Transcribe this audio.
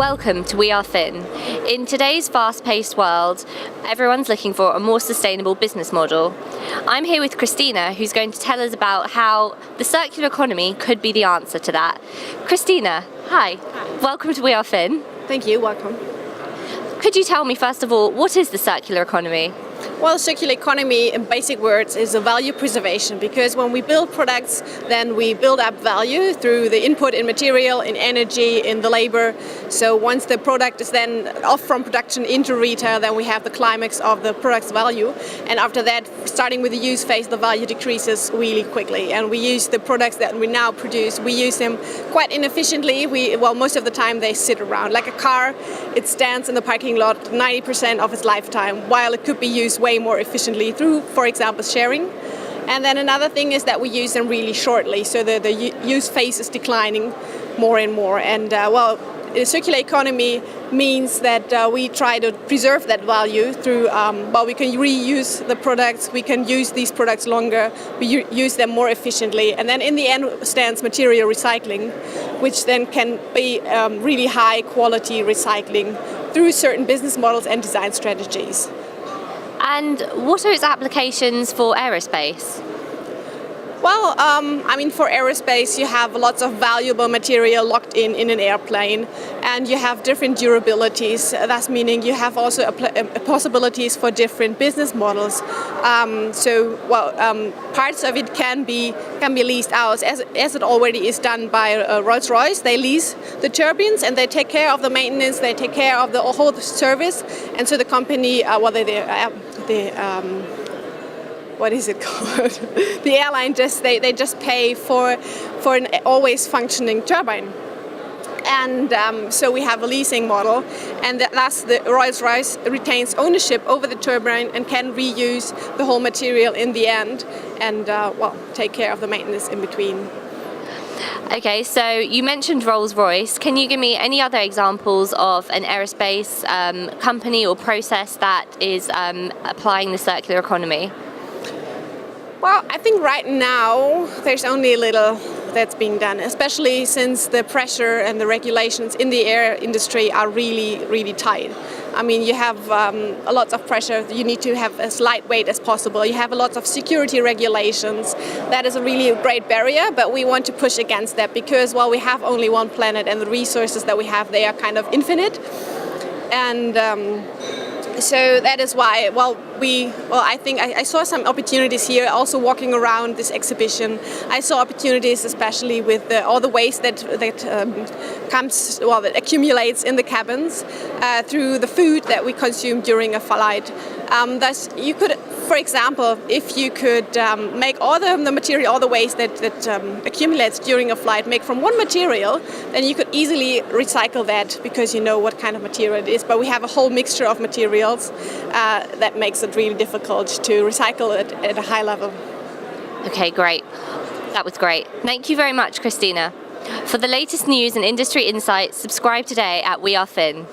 Welcome to We Are Fin. In today's fast-paced world, everyone's looking for a more sustainable business model. I'm here with Christina, who's going to tell us about how the circular economy could be the answer to that. Christina, hi. Welcome to We Are Fin. Thank you, welcome. Could you tell me, first of all, what is the circular economy? Well, circular economy in basic words is a value preservation, because when we build products, then we build up value through the input in material, in energy, in the labor. So once the product is then off from production into retail, then we have the climax of the product's value. And after that, starting with the use phase, the value decreases really quickly. And we use the products that we now produce, we use them quite inefficiently. Most of the time they sit around. Like a car, it stands in the parking lot 90% of its lifetime, while it could be used way more efficiently through, for example, sharing. And then another thing is that we use them really shortly, so the use phase is declining more and more. And the circular economy means that we try to preserve that value through, we can reuse the products, we can use these products longer, we use them more efficiently. And then in the end stands material recycling, which then can be really high quality recycling through certain business models and design strategies. And what are its applications for aerospace? Well, for aerospace, you have lots of valuable material locked in an airplane, and you have different durabilities. That's meaning you have also possibilities for different business models. Parts of it can be leased out, as it already is done by Rolls-Royce. They lease the turbines and they take care of the maintenance, they take care of the whole service, and so the company, what is it called? The airline they just pay for an always functioning turbine. And so we have a leasing model, and thus the Rolls-Royce retains ownership over the turbine and can reuse the whole material in the end and take care of the maintenance in between. Okay, so you mentioned Rolls-Royce. Can you give me any other examples of an aerospace company or process that is applying the circular economy? Well, I think right now there's only a little that's being done, especially since the pressure and the regulations in the air industry are really, really tight. I mean, you have a lot of pressure. You need to have as lightweight as possible. You have a lot of security regulations. That is a really great barrier, but we want to push against that because, we have only one planet and the resources that we have, they are kind of infinite. And so that is why, I think I saw some opportunities here also walking around this exhibition. I saw opportunities especially with all the waste that accumulates in the cabins through the food that we consume during a flight. Thus, you could, for example, if you could make all the material, all the waste that accumulates during a flight, make from one material, then you could easily recycle that because you know what kind of material it is. But we have a whole mixture of materials that makes it really difficult to recycle it at a high level. Okay, great. That was great. Thank you very much, Christina. For the latest news and industry insights, subscribe today at We Are Fin.